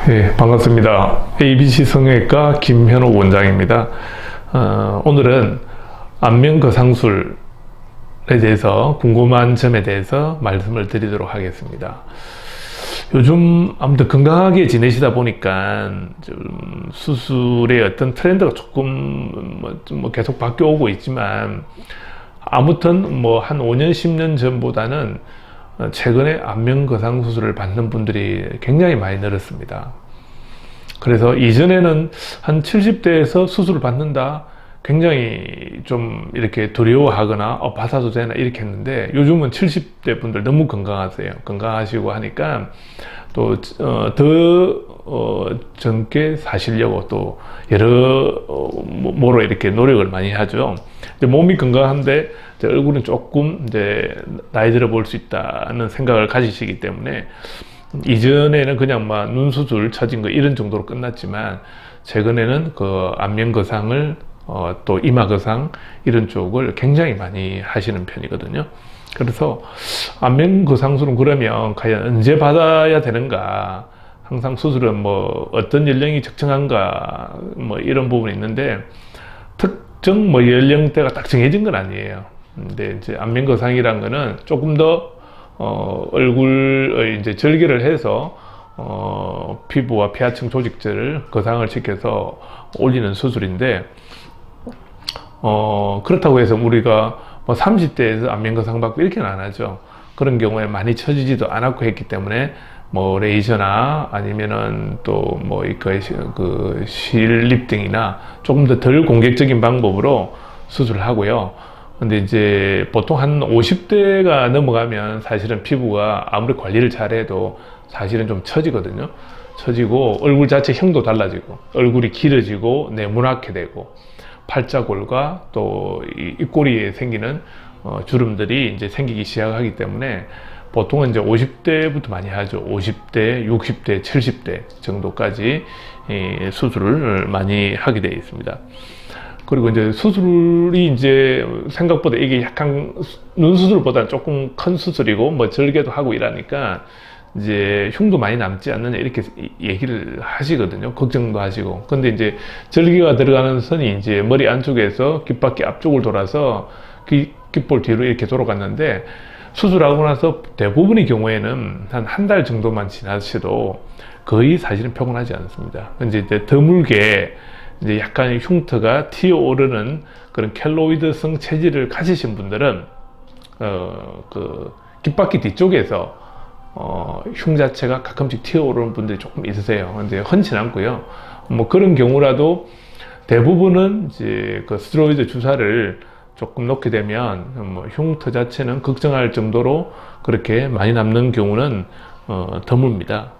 네, 반갑습니다. ABC 성형외과 김현욱 원장입니다. 오늘은 안면거상술에 대해서 궁금한 점에 대해서 말씀을 드리도록 하겠습니다. 요즘 아무튼 건강하게 지내시다 보니까 좀 수술의 어떤 트렌드가 조금 계속 바뀌어오고 있지만, 아무튼 한 5년, 10년 전보다는 최근에 안면거상 수술을 받는 분들이 굉장히 많이 늘었습니다. 그래서 이전에는 한 70대에서 수술을 받는다, 굉장히 좀 이렇게 두려워하거나 받아도 되나 이렇게 했는데, 요즘은 70대 분들 너무 건강하시고 하니까 또 더 젊게 사시려고 또 여러 뭐로 이렇게 노력을 많이 하죠. 몸이 건강한데 얼굴은 조금 이제 나이 들어 볼 수 있다는 생각을 가지시기 때문에, 이전에는 그냥 눈 수술, 처진 거 이런 정도로 끝났지만, 최근에는 그 안면거상을 또 이마거상 이런 쪽을 굉장히 많이 하시는 편이거든요. 그래서 안면거상술은 그러면 과연 언제 받아야 되는가, 항상 수술은 어떤 연령이 적정한가 이런 부분이 있는데, 특정 연령대가 딱 정해진 건 아니에요. 근데 이제 안면거상이란 거는 조금 더 얼굴을 이제 절개를 해서 피부와 피하층 조직들을 거상을 시켜서 올리는 수술인데, 그렇다고 해서 우리가 30대에서 안면거상 받고 이렇게는 안 하죠. 그런 경우에 많이 처지지도 않았고 했기 때문에 레이저나 아니면은 또 그 실립등이나 조금 더 덜 공격적인 방법으로 수술을 하고요. 근데 이제 보통 한 50대가 넘어가면 사실은 피부가 아무리 관리를 잘해도 사실은 좀 처지거든요. 처지고 얼굴 자체 형도 달라지고 얼굴이 길어지고 네모나게 되고 팔자골과 또 입꼬리에 생기는 주름들이 이제 생기기 시작하기 때문에, 보통은 이제 50대부터 많이 하죠. 50대, 60대, 70대 정도까지 수술을 많이 하게 되어 있습니다. 그리고 이제 수술이 이제 생각보다 이게 약간 눈 수술보다는 조금 큰 수술이고 절개도 하고 이러니까 이제 흉도 많이 남지 않느냐 이렇게 얘기를 하시거든요. 걱정도 하시고. 근데 이제 절개가 들어가는 선이 이제 머리 안쪽에서 귓바퀴 앞쪽을 돌아서 귓볼 뒤로 이렇게 돌아갔는데, 수술하고 나서 대부분의 경우에는 한 달 정도만 지나셔도 거의 사실은 표곤하지 않습니다. 이제 드물게 이제 약간 흉터가 튀어오르는 그런 켈로이드성 체질을 가지신 분들은 그 귓바퀴 뒤쪽에서 흉 자체가 가끔씩 튀어오르는 분들이 조금 있으세요. 근데 흔치 않고요. 그런 경우라도 대부분은 이제 그 스테로이드 주사를 조금 놓게 되면 흉터 자체는 걱정할 정도로 그렇게 많이 남는 경우는 드뭅니다.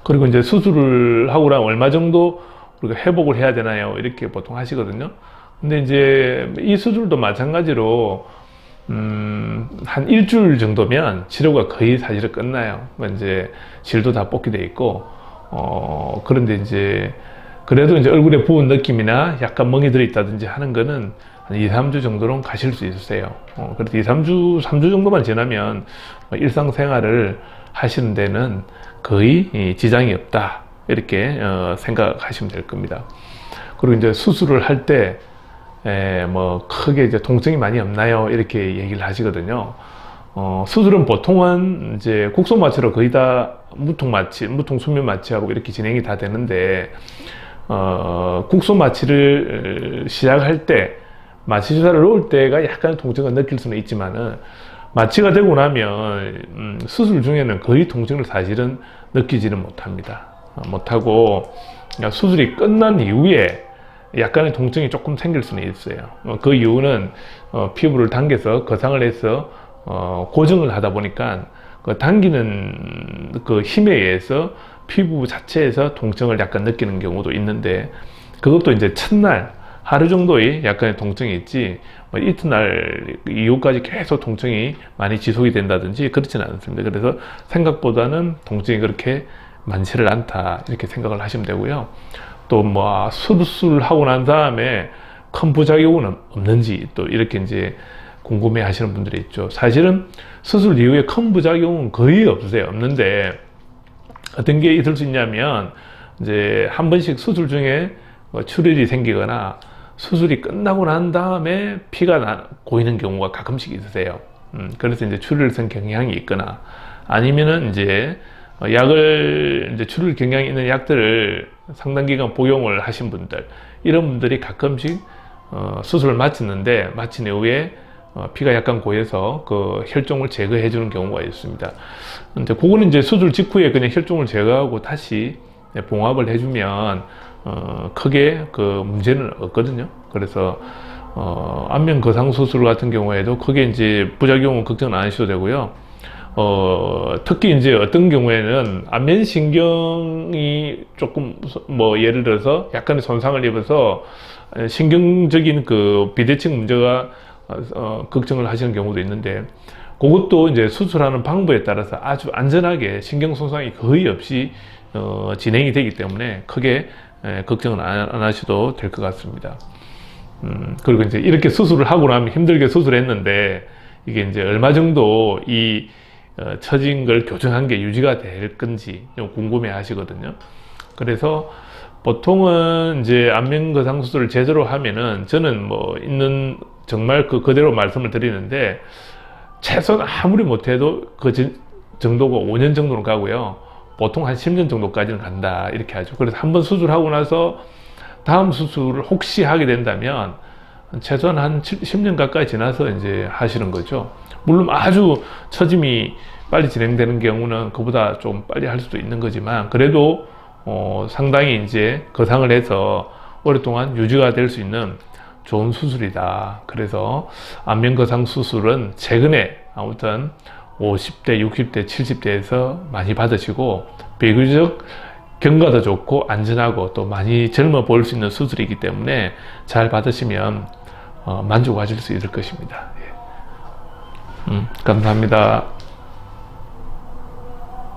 그리고 이제 수술을 하고 나면 얼마 정도 우리가 회복을 해야 되나요? 이렇게 보통 하시거든요. 근데 이제 이 수술도 마찬가지로 한 일주일 정도면 치료가 거의 사실은 끝나요. 이제 실도 다 뽑게 돼 있고, 그런데 이제 그래도 이제 얼굴에 부은 느낌이나 약간 멍이 들어 있다든지 하는 거는 한 2, 3주 정도는 가실 수 있으세요. 그래도 2, 3주 정도만 지나면 일상생활을 하시는 데는 거의 지장이 없다, 이렇게 생각하시면 될 겁니다. 그리고 이제 수술을 할 때 크게 이제 통증이 많이 없나요? 이렇게 얘기를 하시거든요. 수술은 보통은 이제 국소 마취로 거의 다 무통 수면 마취하고 이렇게 진행이 다 되는데, 국소 마취를 시작할 때 마취 주사를 놓을 때가 약간 통증을 느낄 수는 있지만은, 마취가 되고 나면 수술 중에는 거의 통증을 사실은 느끼지는 못합니다. 못하고 수술이 끝난 이후에 약간의 통증이 조금 생길 수는 있어요. 그 이유는 피부를 당겨서 거상을 해서 고정을 하다 보니까 그 당기는 그 힘에 의해서 피부 자체에서 통증을 약간 느끼는 경우도 있는데, 그것도 이제 첫날 하루 정도의 약간의 통증이 있지 이튿날 이후까지 계속 통증이 많이 지속이 된다든지 그렇지는 않습니다. 그래서 생각보다는 통증이 그렇게 많지를 않다, 이렇게 생각을 하시면 되고요. 또 수술하고 난 다음에 큰 부작용은 없는지 또 이렇게 이제 궁금해 하시는 분들이 있죠. 사실은 수술 이후에 큰 부작용은 거의 없으세요. 없는데, 어떤 게 있을 수 있냐면 이제 한 번씩 수술 중에 출혈이 생기거나 수술이 끝나고 난 다음에 피가 고이는 경우가 가끔씩 있으세요. 그래서 이제 출혈성 경향이 있거나 아니면은 이제 약을 이제 출혈 경향이 있는 약들을 상당 기간 복용을 하신 분들, 이런 분들이 가끔씩 수술을 마친 이후에 피가 약간 고여서 그 혈종을 제거해 주는 경우가 있습니다. 근데 그거는 이제 수술 직후에 그냥 혈종을 제거하고 다시 봉합을 해주면 크게 그 문제는 없거든요. 그래서 안면 거상 수술 같은 경우에도 크게 이제 부작용은 걱정 안 하셔도 되고요. 특히 이제 어떤 경우에는 안면 신경이 조금 뭐 예를 들어서 약간의 손상을 입어서 신경적인 그 비대칭 문제가 걱정을 하시는 경우도 있는데, 그것도 이제 수술하는 방법에 따라서 아주 안전하게 신경 손상이 거의 없이 진행이 되기 때문에 크게 걱정은 안 하셔도 될 것 같습니다. 그리고 이제 이렇게 수술을 하고 나면 힘들게 수술했는데 이게 이제 얼마 정도 이 처진 걸 교정한 게 유지가 될 건지 좀 궁금해 하시거든요. 그래서 보통은 이제 안면거상 수술을 제대로 하면은 저는 뭐 있는 정말 그대로 말씀을 드리는데, 최소한 아무리 못해도 그 정도가 5년 정도는 가고요. 보통 한 10년 정도까지는 간다 이렇게 하죠. 그래서 한번 수술하고 나서 다음 수술을 혹시 하게 된다면 최소한 한 10년 가까이 지나서 이제 하시는 거죠. 물론 아주 처짐이 빨리 진행되는 경우는 그보다 좀 빨리 할 수도 있는 거지만, 그래도 상당히 이제 거상을 해서 오랫동안 유지가 될 수 있는 좋은 수술이다. 그래서 안면거상 수술은 최근에 아무튼 50대, 60대, 70대에서 많이 받으시고 비교적 경과도 좋고 안전하고 또 많이 젊어 보일 수 있는 수술이기 때문에 잘 받으시면 만족하실 수 있을 것입니다. 감사합니다.